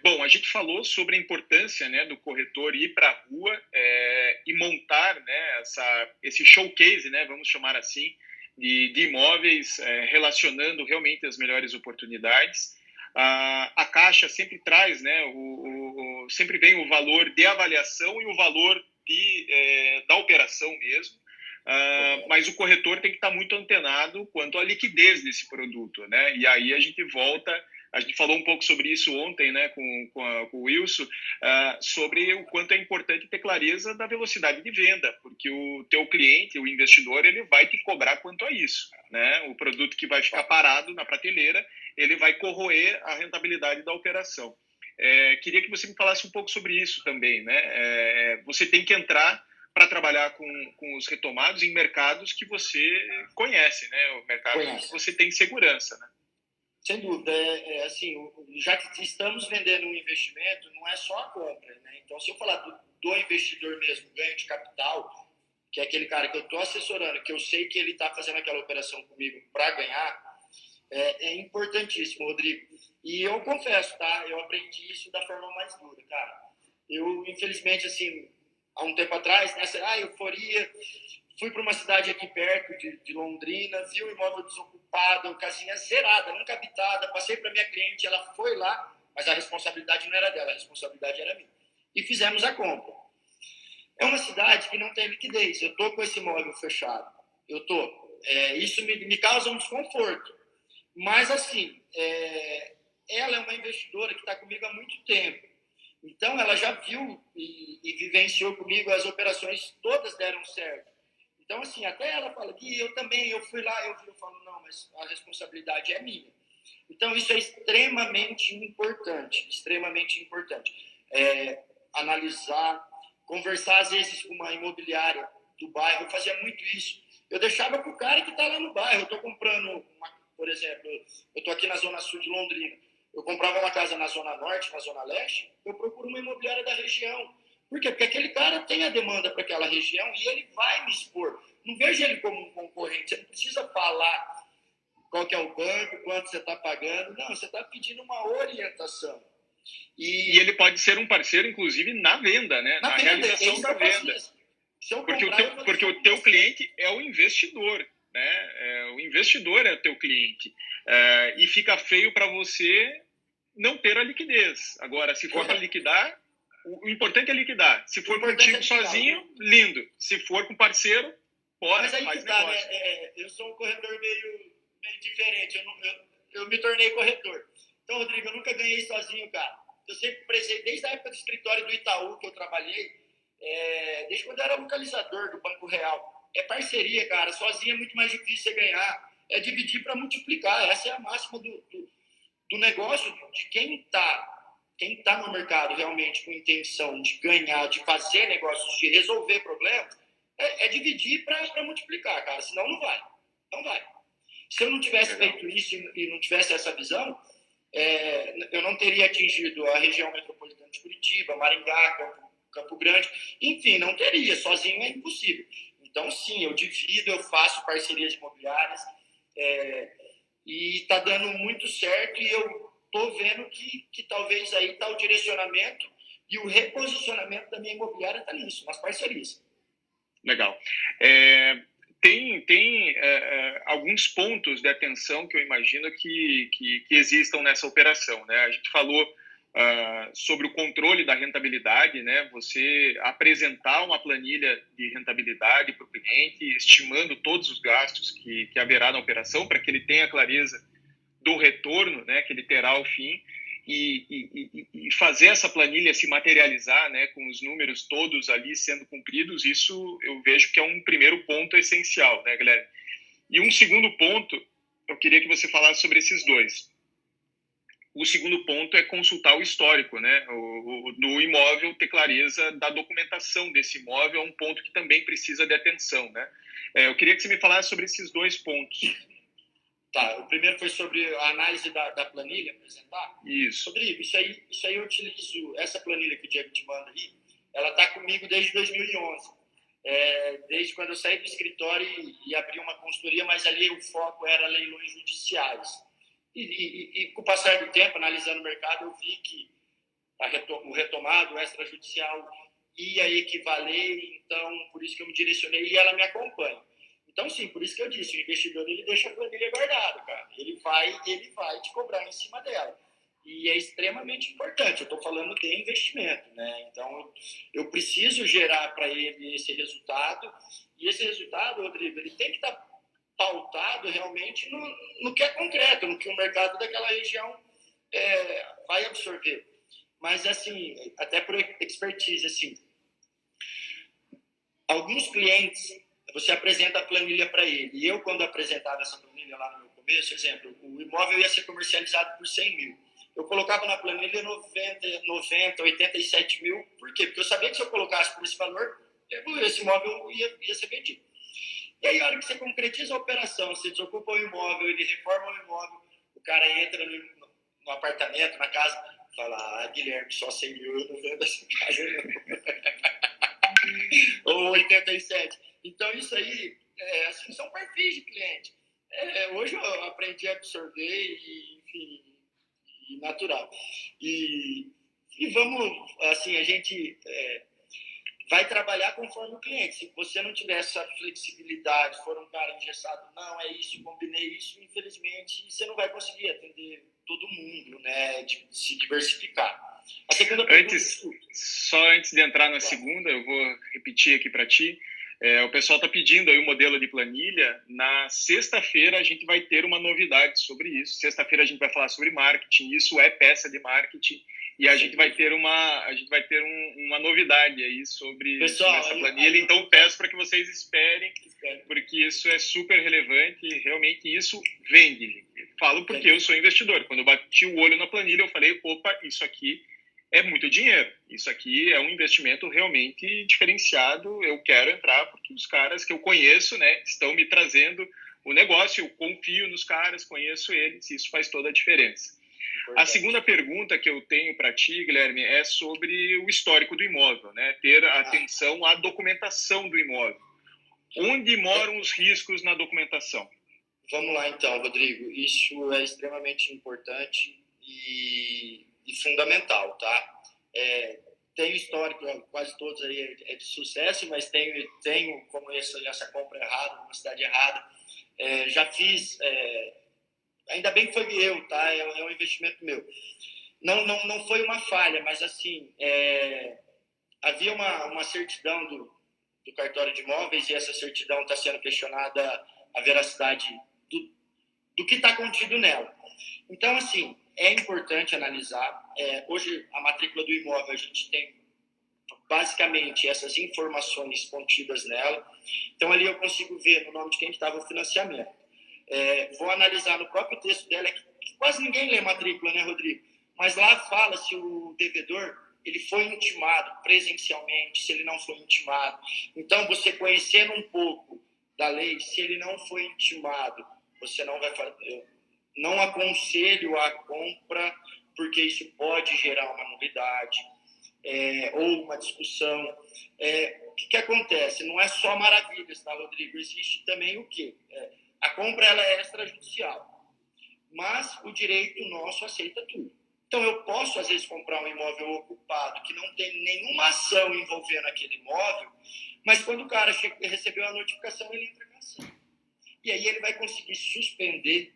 Bom, a gente falou sobre a importância, né, do corretor ir para a rua e montar, né, esse showcase, né, vamos chamar assim, de imóveis, relacionando realmente as melhores oportunidades. A Caixa sempre traz, né, sempre vem o valor de avaliação e o valor da operação mesmo, mas o corretor tem que estar muito antenado quanto à liquidez desse produto, né? E aí a gente volta A gente falou um pouco sobre isso ontem, né, com o Wilson, sobre o quanto é importante ter clareza da velocidade de venda, porque o teu cliente, o investidor, ele vai te cobrar quanto a isso, né? O produto que vai ficar parado na prateleira, ele vai corroer a rentabilidade da operação. Queria que você me falasse um pouco sobre isso também, né? Você tem que entrar para trabalhar com os retomados em mercados que você conhece, né? O mercado que você tem segurança, né? Sem dúvida. Assim, já que estamos vendendo um investimento, não é só a compra, né? Então, se eu falar do investidor mesmo, ganho de capital, que é aquele cara que eu estou assessorando, que eu sei que ele está fazendo aquela operação comigo para ganhar, é importantíssimo, Rodrigo. E eu confesso, tá? Eu aprendi isso da forma mais dura, cara. Eu, infelizmente, assim, há um tempo atrás, nessa euforia, fui para uma cidade aqui perto de Londrina, vi o imóvel desocupado, casinha zerada, nunca habitada, passei para minha cliente, ela foi lá, mas a responsabilidade não era dela, a responsabilidade era minha. E fizemos a compra. É uma cidade que não tem liquidez, eu estou com esse imóvel fechado, eu estou. Isso me causa um desconforto. Mas, assim, ela é uma investidora que está comigo há muito tempo. Então, ela já viu e vivenciou comigo as operações, todas deram certo. Então, assim, até ela fala que eu fui lá, eu falo, não, mas a responsabilidade é minha. Então, isso é extremamente importante, extremamente importante. Analisar, conversar, às vezes, com uma imobiliária do bairro, eu fazia muito isso. Eu deixava para o cara que está lá no bairro, eu estou comprando, por exemplo, eu estou aqui na zona sul de Londrina, eu comprava uma casa na zona norte, na zona leste, eu procuro uma imobiliária da região. Por quê? Porque aquele cara tem a demanda para aquela região e ele vai me expor. Não vejo ele como um concorrente. Você não precisa falar qual que é o banco, quanto você está pagando. Não, você está pedindo uma orientação. E ele pode ser um parceiro, inclusive, na venda, né? Na realização da venda. Porque o teu cliente é o investidor, né? O investidor é o teu cliente. E fica feio para você não ter a liquidez. Agora, se for para liquidar, o importante é liquidar. Se for contigo sozinho, lindo. Se for com parceiro, bora, mas aí faz que tá, negócio. né? Eu sou um corretor meio diferente. Eu me tornei corretor. Então, Rodrigo, eu nunca ganhei sozinho, cara. Eu sempre prezei, desde a época do escritório do Itaú que eu trabalhei, desde quando eu era localizador do Banco Real. É parceria, cara. Sozinho é muito mais difícil você ganhar. É dividir para multiplicar. Essa é a máxima do negócio, de quem tá no mercado realmente com intenção de ganhar, de fazer negócios, de resolver problemas, é dividir para multiplicar, cara. Senão não vai. Não vai. Se eu não tivesse feito isso e não tivesse essa visão, eu não teria atingido a região metropolitana de Curitiba, Maringá, Campo Grande, enfim, não teria, sozinho é impossível. Então, sim, eu divido, eu faço parcerias imobiliárias, e está dando muito certo, e eu estou vendo que talvez aí está o direcionamento e o reposicionamento da minha imobiliária está nisso, nas parcerias. Legal. Tem alguns pontos de atenção que eu imagino que existam nessa operação, né? A gente falou sobre o controle da rentabilidade, né? Você apresentar uma planilha de rentabilidade para o cliente, estimando todos os gastos que haverá na operação, para que ele tenha clareza do retorno, né, que ele terá ao fim, e fazer essa planilha se materializar, né, com os números todos ali sendo cumpridos. Isso eu vejo que é um primeiro ponto essencial, né, galera? E um segundo ponto, eu queria que você falasse sobre esses dois. O segundo ponto é consultar o histórico, né, do imóvel, ter clareza da documentação desse imóvel, é um ponto que também precisa de atenção, né? Eu queria que você me falasse sobre esses dois pontos. Tá, o primeiro foi sobre a análise da planilha, apresentar. Isso. Rodrigo, isso aí eu utilizo, essa planilha que o Diego te manda aí, ela está comigo desde 2011. Desde quando eu saí do escritório e abri uma consultoria, mas ali o foco era leilões judiciais. E com o passar do tempo, analisando o mercado, eu vi que o retomado, o extrajudicial ia equivaler, então por isso que eu me direcionei e ela me acompanha. Então, sim, por isso que eu disse, o investidor ele deixa a planilha guardada, cara. Ele vai te cobrar em cima dela. E é extremamente importante. Eu estou falando de investimento, né? Então, eu preciso gerar para ele esse resultado. E esse resultado, Rodrigo, ele tem que estar pautado realmente no que é concreto, no que o mercado daquela região vai absorver. Mas, assim, até por expertise, assim, alguns clientes, você apresenta a planilha para ele. E eu, quando apresentava essa planilha lá no meu começo, exemplo, o imóvel ia ser comercializado por 100 mil. Eu colocava na planilha 90, 87 mil. Por quê? Porque eu sabia que se eu colocasse por esse valor, esse imóvel ia ser vendido. E aí, a hora que você concretiza a operação, você desocupa o imóvel, ele reforma o imóvel, o cara entra no apartamento, na casa, fala, Guilherme, só 100 mil, eu não vendo essa casa, não. Ou 87. Então, isso aí, assim, são perfis de cliente. Hoje eu aprendi a absorver e, enfim, natural. E vamos, assim, a gente vai trabalhar conforme o cliente. Se você não tiver essa flexibilidade, for um cara engessado, não, é isso, combinei isso, infelizmente, você não vai conseguir atender todo mundo, né, de se diversificar. A segunda pergunta... Só antes de entrar na segunda, eu vou repetir aqui para ti. O pessoal está pedindo aí o modelo de planilha. Na sexta-feira a gente vai ter uma novidade sobre isso. Sexta-feira a gente vai falar sobre marketing. Isso é peça de marketing. E a gente vai ter uma novidade aí sobre essa planilha. Então, peço para que vocês esperem, porque isso é super relevante e realmente isso vende. Falo porque eu sou investidor. Quando eu bati o olho na planilha, eu falei, opa, isso aqui é muito dinheiro. Isso aqui é um investimento realmente diferenciado. Eu quero entrar porque os caras que eu conheço, né, estão me trazendo o negócio. Eu confio nos caras, conheço eles, e isso faz toda a diferença. A segunda pergunta que eu tenho para ti, Guilherme, é sobre o histórico do imóvel, né? Ter atenção à documentação do imóvel. Onde moram os riscos na documentação? Vamos lá, então, Rodrigo. Isso é extremamente importante e fundamental, tá? Tem histórico, quase todos aí é de sucesso, mas tenho como essa compra errada, numa cidade errada. Já fiz... ainda bem que foi eu, tá? É um investimento meu. Não foi uma falha, mas assim, havia uma certidão do cartório de imóveis e essa certidão está sendo questionada a veracidade do que está contido nela. Então, assim, é importante analisar. Hoje, a matrícula do imóvel, a gente tem basicamente essas informações contidas nela. Então, ali eu consigo ver no nome de quem estava o financiamento. Vou analisar no próprio texto dela, que quase ninguém lê matrícula, né, Rodrigo? Mas lá fala se o devedor ele foi intimado presencialmente, se ele não foi intimado. Então, você conhecendo um pouco da lei, se ele não foi intimado, você não vai fazer... Não aconselho a compra, porque isso pode gerar uma nulidade ou uma discussão. O que acontece? Não é só maravilhas, tá, Rodrigo? Existe também o quê? A compra ela é extrajudicial, mas o direito nosso aceita tudo. Então, eu posso, às vezes, comprar um imóvel ocupado que não tem nenhuma ação envolvendo aquele imóvel, mas quando o cara recebeu a notificação, ele entra com ação. E aí ele vai conseguir suspender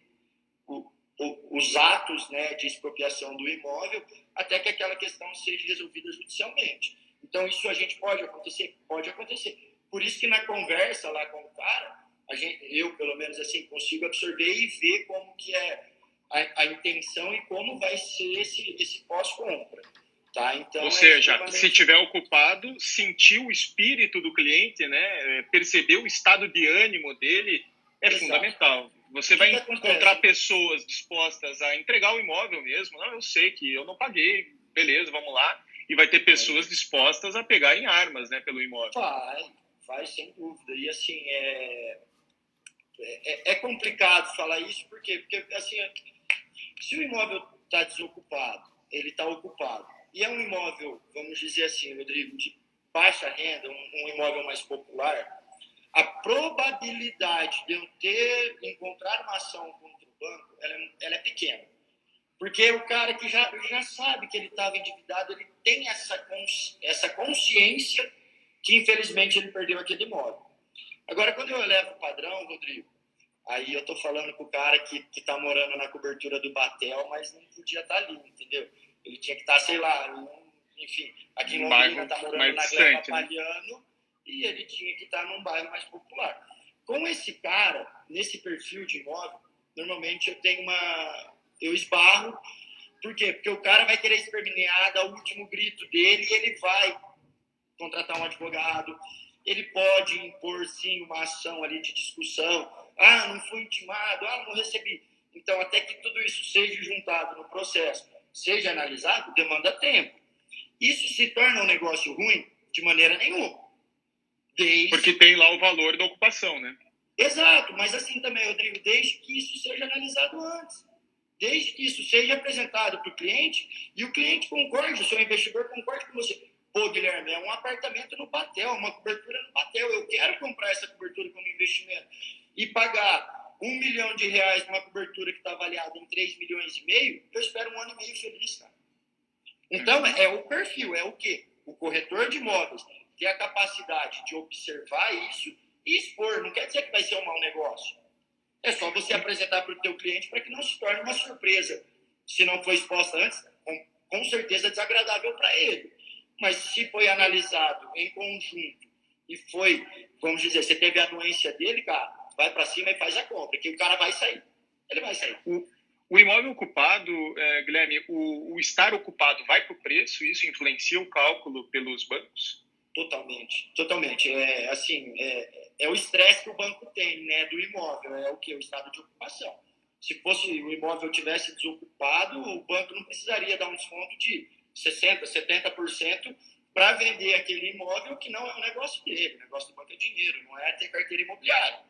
os atos, né, de expropriação do imóvel até que aquela questão seja resolvida judicialmente. Então, isso a gente pode acontecer? Pode acontecer. Por isso que na conversa lá com o cara, eu, pelo menos assim, consigo absorver e ver como que é a intenção e como vai ser esse pós-compra. Tá? Então, ou seja, se tiver ocupado, sentir o espírito do cliente, né, perceber o estado de ânimo dele é fundamental. Você vai encontrar pessoas dispostas a entregar o imóvel mesmo. Não, eu sei que eu não paguei, beleza, vamos lá. E vai ter pessoas dispostas a pegar em armas, né, pelo imóvel. Vai, sem dúvida. E assim, é complicado falar isso, por quê? Porque assim, se o imóvel está desocupado, ele está ocupado, e é um imóvel, vamos dizer assim, Rodrigo, de baixa renda, um imóvel mais popular, a probabilidade de eu encontrar uma ação contra o banco, ela é pequena. Porque o cara que já sabe que ele estava endividado, ele tem essa consciência que, infelizmente, ele perdeu aquele imóvel. Agora, quando eu elevo o padrão, Rodrigo, aí eu estou falando com o cara que está morando na cobertura do Batel, mas não podia estar ali, entendeu? Ele tinha que estar, sei lá, enfim, aqui em Londrina está morando na Gleba Palhano, e ele tinha que estar num bairro mais popular. Com esse cara, nesse perfil de imóvel, normalmente eu esbarro Por quê? Porque o cara vai querer espernear, dar o último grito dele e ele vai contratar um advogado. Ele pode impor, sim, uma ação ali de discussão. Ah, não fui intimado, ah, não recebi. Então, até que tudo isso seja juntado no processo, seja analisado, demanda tempo. Isso se torna um negócio ruim? De maneira nenhuma. Porque tem lá o valor da ocupação, né? Exato, mas assim também, Rodrigo, desde que isso seja analisado antes. Desde que isso seja apresentado para o cliente e o cliente concorde, o seu investidor concorde com você. Pô, Guilherme, é um apartamento no Batel, uma cobertura no Batel. Eu quero comprar essa cobertura como investimento e pagar R$1 milhão numa cobertura que está avaliada em 3,5 milhões, eu espero 1 ano e meio feliz, cara. Então, é o perfil, é o quê? O corretor de imóveis ter a capacidade de observar isso e expor. Não quer dizer que vai ser um mau negócio. É só você apresentar para o teu cliente para que não se torne uma surpresa. Se não foi exposta antes, com certeza desagradável para ele. Mas se foi analisado em conjunto e foi, vamos dizer, você teve a anuência dele, cara, vai para cima e faz a compra, que o cara vai sair. Ele vai sair. O imóvel ocupado, Guilherme, o estar ocupado vai para o preço? Isso influencia o cálculo pelos bancos? Totalmente. É o estresse que o banco tem, né, do imóvel. É o quê? O estado de ocupação. Se fosse o imóvel tivesse desocupado, o banco não precisaria dar um desconto de 60%, 70% para vender aquele imóvel que não é o negócio dele. O negócio do banco é dinheiro, não é ter carteira imobiliária.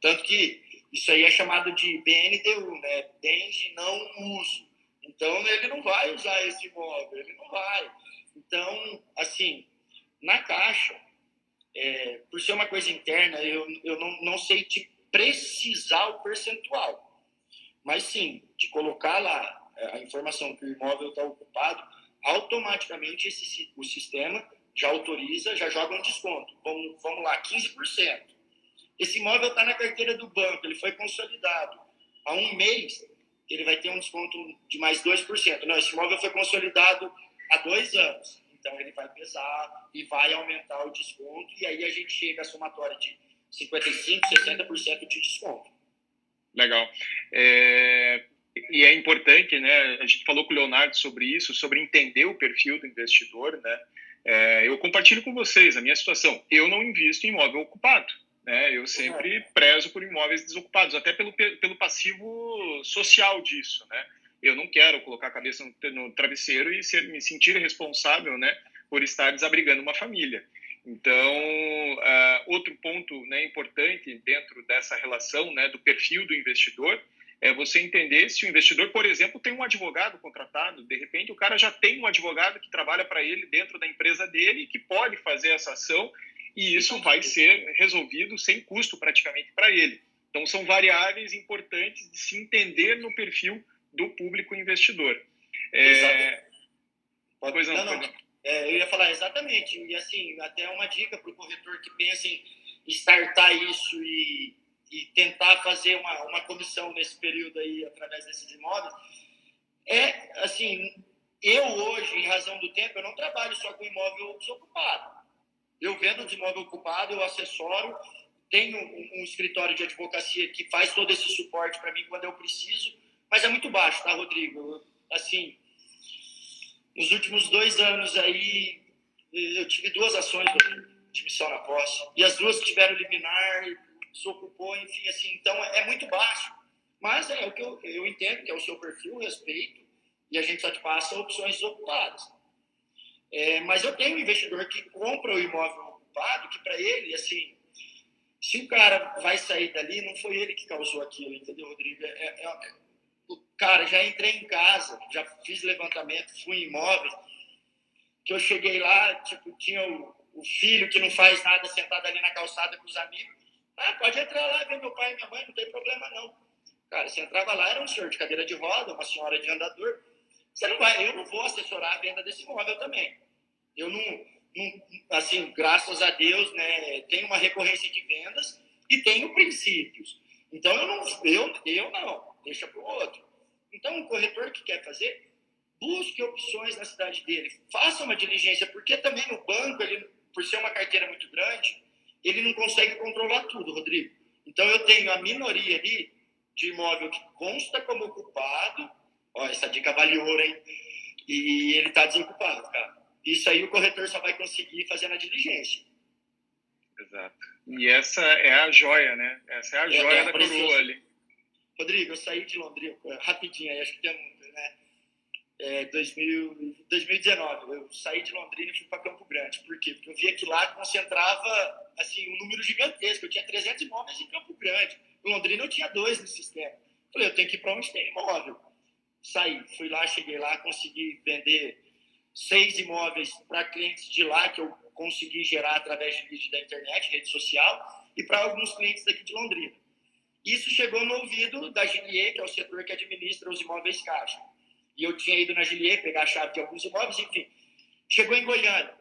Tanto que isso aí é chamado de BNDU, né? Bens de não uso. Então, ele não vai usar esse imóvel, ele não vai. Então, assim, na Caixa, por ser uma coisa interna, eu não sei te precisar o percentual. Mas sim, de colocar lá a informação que o imóvel está ocupado, automaticamente o sistema já autoriza, já joga um desconto. Vamos lá, 15%. Esse imóvel está na carteira do banco, ele foi consolidado. Há um mês, ele vai ter um desconto de mais 2%. Não, esse imóvel foi consolidado há 2 anos. Então, ele vai pesar e vai aumentar o desconto. E aí a gente chega a somatória de 55%, 60% de desconto. Legal. E é importante, né? A gente falou com o Leonardo sobre isso, sobre entender o perfil do investidor, né? Eu compartilho com vocês a minha situação. Eu não invisto em imóvel ocupado, né? Eu sempre prezo por imóveis desocupados, até pelo passivo social disso, né? Eu não quero colocar a cabeça no travesseiro e me sentir responsável, né, por estar desabrigando uma família. Então, outro ponto, né, importante dentro dessa relação, né, do perfil do investidor é você entender se o investidor, por exemplo, tem um advogado contratado. De repente, o cara já tem um advogado que trabalha para ele dentro da empresa dele e que pode fazer essa ação e isso vai ser resolvido sem custo praticamente para ele. Então, são variáveis importantes de se entender no perfil do público investidor. Pois não. Eu ia falar exatamente. E, assim, até uma dica para o corretor que pensa em startar isso e tentar fazer uma comissão nesse período aí, através desses imóveis. Assim, eu hoje, em razão do tempo, eu não trabalho só com imóvel desocupado. Eu vendo os imóveis ocupados, eu assessoro, tenho um escritório de advocacia que faz todo esse suporte para mim quando eu preciso, mas é muito baixo, tá, Rodrigo? Assim, nos últimos 2 anos aí, eu tive 2 ações de missão na posse, e as 2 tiveram liminar, desocupou, enfim, assim, então é muito baixo. Mas é o que eu entendo, que é o seu perfil, respeito, e a gente só te passa opções desocupadas. Mas eu tenho um investidor que compra o imóvel ocupado, que para ele, assim, se o cara vai sair dali, não foi ele que causou aquilo, entendeu, Rodrigo? Cara, já entrei em casa, já fiz levantamento, fui em imóveis, que eu cheguei lá, tipo, tinha o filho que não faz nada sentado ali na calçada com os amigos. Pode entrar lá e ver meu pai e minha mãe, não tem problema não. Cara, você entrava lá, era um senhor de cadeira de roda, uma senhora de andador. Eu não vou assessorar a venda desse imóvel também. Eu não, assim, graças a Deus, né, tenho uma recorrência de vendas e tenho princípios. Então, eu não, deixa para o outro. Então, o corretor que quer fazer, busque opções na cidade dele, faça uma diligência, porque também no banco, ele, por ser uma carteira muito grande, ele não consegue controlar tudo, Rodrigo. Então, eu tenho a minoria ali de imóvel que consta como ocupado, Ó, essa dica vale ouro, hein? E ele está desocupado, cara. Isso aí o corretor só vai conseguir fazendo a diligência. Exato. E essa é a joia, né? Essa é a joia da coroa ali. Rodrigo, eu saí de Londrina, rapidinho aí, acho que tem né? 2019, eu saí de Londrina e fui para Campo Grande. Por quê? Porque eu via que lá concentrava assim, um número gigantesco. Eu tinha 300 imóveis em Campo Grande. Em Londrina eu tinha 2 no sistema. Falei, eu tenho que ir para onde tem imóvel. Saí, fui lá, cheguei lá, consegui vender 6 imóveis para clientes de lá, que eu consegui gerar através de vídeo da internet, rede social, e para alguns clientes daqui de Londrina. Isso chegou no ouvido da Gilier, que é o setor que administra os imóveis caixa. E eu tinha ido na Gilier pegar a chave de alguns imóveis, enfim. Chegou em Goiânia.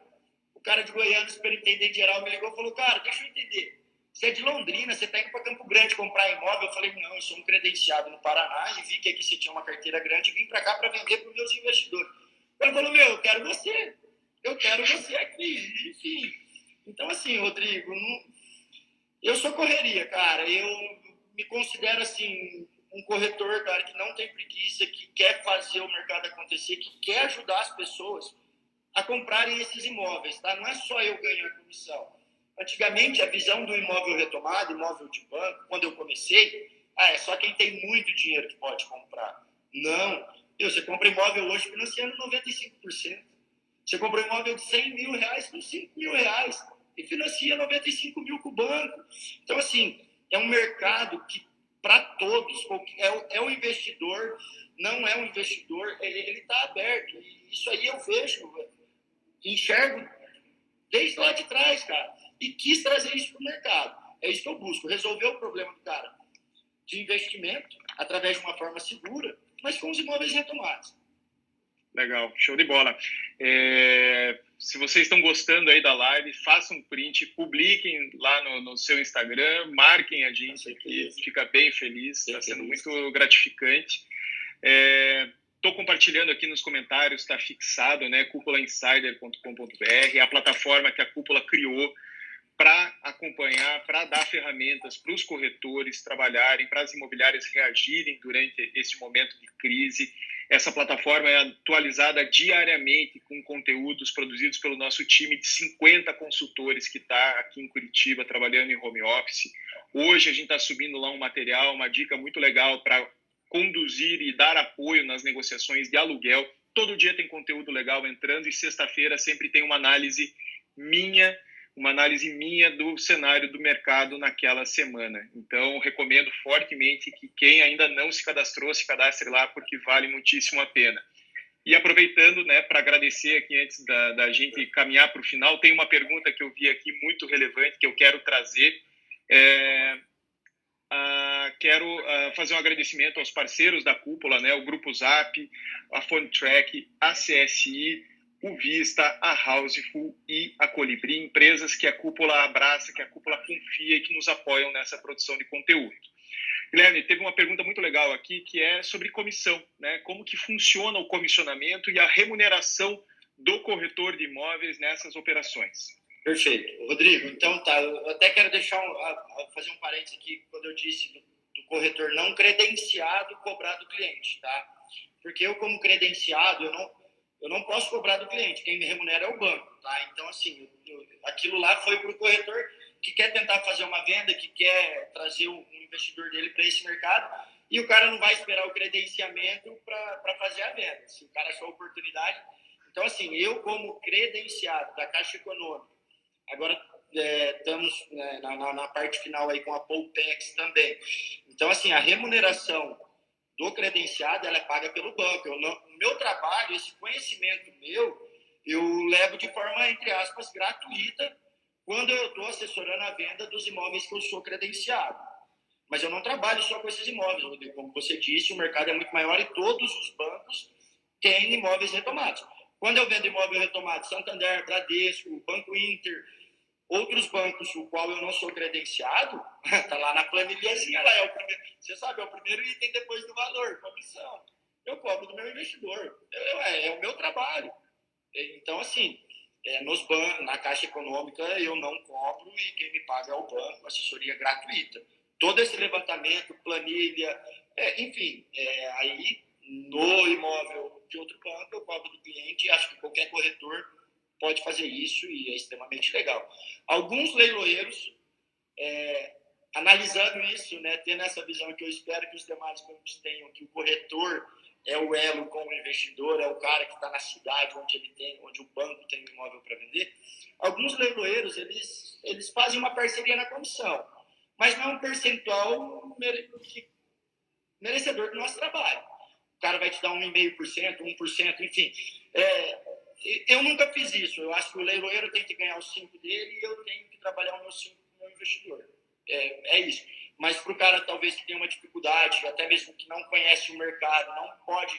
O cara de Goiânia, o superintendente geral, me ligou e falou, cara, deixa eu entender. Você é de Londrina, você está indo para Campo Grande comprar imóvel? Eu falei, não, eu sou um credenciado no Paraná e vi que aqui você tinha uma carteira grande e vim para cá para vender para os meus investidores. Ele falou, meu, eu quero você aqui, enfim. Então, assim, Rodrigo, eu sou correria, cara. Eu me considero, assim, um corretor, cara, que não tem preguiça, que quer fazer o mercado acontecer, que quer ajudar as pessoas a comprarem esses imóveis, tá? Não é só eu ganhar comissão. Antigamente, a visão do imóvel retomado, imóvel de banco, quando eu comecei, é só quem tem muito dinheiro que pode comprar. Não. Você compra imóvel hoje financiando 95%. Você compra um imóvel de 100 mil reais com 5 mil reais e financia 95 mil com o banco. Então, assim, é um mercado que, para todos, é um investidor, não é um investidor, ele está aberto. E isso aí eu vejo, enxergo desde lá de trás, cara. E quis trazer isso para o mercado. É isso que eu busco, resolver o problema do cara de investimento através de uma forma segura, mas com os imóveis retomados. Legal, show de bola. Se vocês estão gostando aí da live, façam um print, publiquem lá no seu Instagram, marquem a gente aqui, fica bem feliz, está sendo muito gratificante. Estou compartilhando aqui nos comentários, está fixado, né, cúpulainsider.com.br, a plataforma que a Cúpula criou para acompanhar, para dar ferramentas para os corretores trabalharem, para as imobiliárias reagirem durante esse momento de crise. Essa plataforma é atualizada diariamente com conteúdos produzidos pelo nosso time de 50 consultores que está aqui em Curitiba trabalhando em home office. Hoje a gente está subindo lá um material, uma dica muito legal para conduzir e dar apoio nas negociações de aluguel. Todo dia tem conteúdo legal entrando e sexta-feira sempre tem uma análise minha do cenário do mercado naquela semana. Então, recomendo fortemente que quem ainda não se cadastrou, se cadastre lá, porque vale muitíssimo a pena. E aproveitando, né, para agradecer aqui antes da gente caminhar para o final, tem uma pergunta que eu vi aqui muito relevante que eu quero trazer. Quero fazer um agradecimento aos parceiros da Cúpula, né, o Grupo Zap, a PhoneTrack, a CSI, o Vista, a Houseful e a Colibri, empresas que a Cúpula abraça, que a Cúpula confia e que nos apoiam nessa produção de conteúdo. Guilherme, teve uma pergunta muito legal aqui, que é sobre comissão, né? Como que funciona o comissionamento e a remuneração do corretor de imóveis nessas operações? Perfeito. Rodrigo, então tá, eu até quero fazer um parênteses aqui, quando eu disse do corretor não credenciado cobrar do cliente, tá? Porque eu, como credenciado, eu não posso cobrar do cliente, quem me remunera é o banco, tá? Então, assim, aquilo lá foi para o corretor que quer tentar fazer uma venda, que quer trazer um investidor dele para esse mercado, e o cara não vai esperar o credenciamento para fazer a venda. Se o cara achou a oportunidade. Então, assim, eu, como credenciado da Caixa Econômica, agora estamos na parte final aí com a Poupex também. Então, assim, a remuneração do credenciado, ela é paga pelo banco. O meu trabalho, esse conhecimento meu, eu levo de forma, entre aspas, gratuita, quando eu estou assessorando a venda dos imóveis que eu sou credenciado. Mas eu não trabalho só com esses imóveis, Rodrigo. Como você disse, o mercado é muito maior e todos os bancos têm imóveis retomados. Quando eu vendo imóvel retomado, Santander, Bradesco, Banco Inter, outros bancos, o qual eu não sou credenciado, tá lá na planilhazinha, lá é o primeiro, você sabe, é o primeiro item depois do valor, comissão. Eu cobro do meu investidor. É o meu trabalho. Então, assim, nos bancos, na Caixa Econômica, eu não cobro e quem me paga é o banco, assessoria gratuita. Todo esse levantamento, planilha, enfim, aí no imóvel de outro banco, eu cobro do cliente, e acho que qualquer corretor pode fazer isso e é extremamente legal. Alguns leiloeiros, analisando isso, né, tendo essa visão que eu espero que os demais bancos tenham, que o corretor é o elo com o investidor, é o cara que está na cidade onde o banco tem um imóvel para vender. Alguns leiloeiros, eles fazem uma parceria na comissão, mas não é um percentual merecedor do nosso trabalho. O cara vai te dar 1,5%, 1%, enfim. Eu nunca fiz isso. Eu acho que o leiloeiro tem que ganhar os 5 dele e eu tenho que trabalhar os meus 5 com o meu investidor. É isso. Mas para o cara, talvez, que tem uma dificuldade, até mesmo que não conhece o mercado, não pode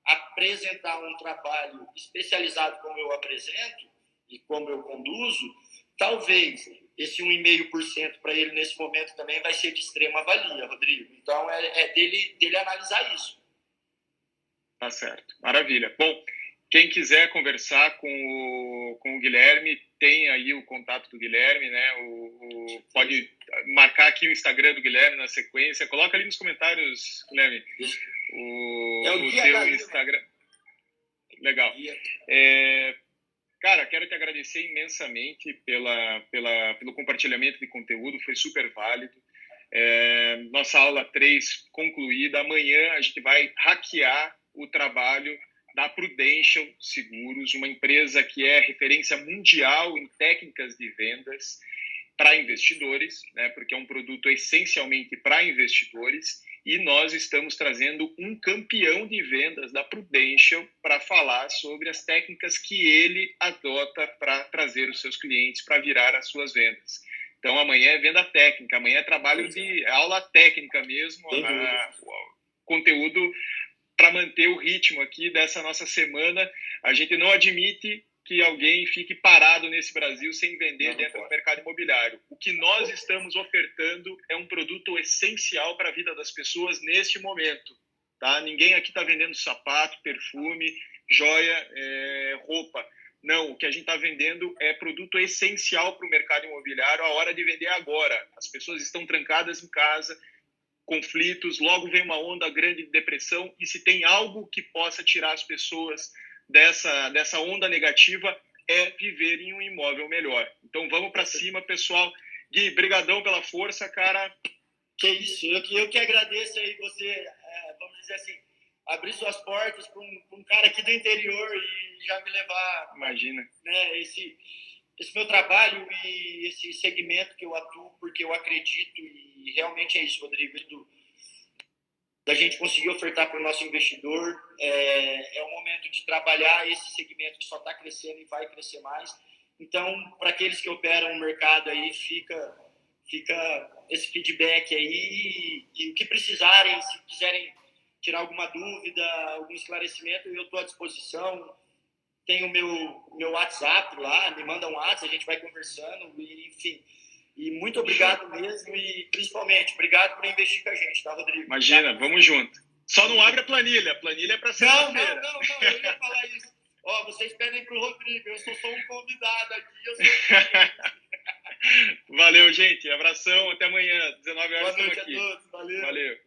apresentar um trabalho especializado como eu apresento e como eu conduzo, talvez esse 1,5% para ele nesse momento também vai ser de extrema valia, Rodrigo. Então, é dele analisar isso. Tá certo. Maravilha. Bom, quem quiser conversar com o Guilherme, tem aí o contato do Guilherme, né? Pode marcar aqui o Instagram do Guilherme na sequência. Coloca ali nos comentários, Guilherme, o teu Instagram. Legal. Cara, quero te agradecer imensamente pelo compartilhamento de conteúdo, foi super válido. Nossa aula 3 concluída. Amanhã a gente vai hackear o trabalho da Prudential Seguros, uma empresa que é referência mundial em técnicas de vendas para investidores, né, porque é um produto essencialmente para investidores, e nós estamos trazendo um campeão de vendas da Prudential para falar sobre as técnicas que ele adota para trazer os seus clientes para virar as suas vendas. Então, amanhã é venda técnica, amanhã é trabalho de aula técnica mesmo, conteúdo para manter o ritmo aqui dessa nossa semana. A gente não admite que alguém fique parado nesse Brasil sem vender dentro do mercado imobiliário. O que nós estamos ofertando é um produto essencial para a vida das pessoas neste momento. Tá? Ninguém aqui está vendendo sapato, perfume, joia, roupa. Não, o que a gente está vendendo é produto essencial para o mercado imobiliário, a hora de vender agora. As pessoas estão trancadas em casa, conflitos, logo vem uma onda grande de depressão, e se tem algo que possa tirar as pessoas dessa onda negativa, é viver em um imóvel melhor. Então vamos para cima, pessoal. Gui, brigadão pela força, cara. Que isso, eu que agradeço aí você, vamos dizer assim, abrir suas portas para um cara aqui do interior e já me levar... Imagina. Né, esse meu trabalho e esse segmento que eu atuo, porque eu acredito, e realmente é isso, Rodrigo, da gente conseguir ofertar para o nosso investidor. É o momento de trabalhar esse segmento que só está crescendo e vai crescer mais. Então, para aqueles que operam no mercado aí, fica esse feedback aí, e o que precisarem, se quiserem tirar alguma dúvida, algum esclarecimento, eu estou à disposição. Tem o meu WhatsApp lá, me manda um WhatsApp, a gente vai conversando, e, enfim. E muito obrigado mesmo, e principalmente, obrigado por investir com a gente, tá, Rodrigo? Imagina, vamos junto. Só não abre a planilha é para sexta-feira. Não, eu ia falar isso. Ó, vocês pedem pro Rodrigo, eu sou só um convidado aqui, eu sou Valeu, gente. Abração, até amanhã, 19 horas. Boa noite a todos, valeu.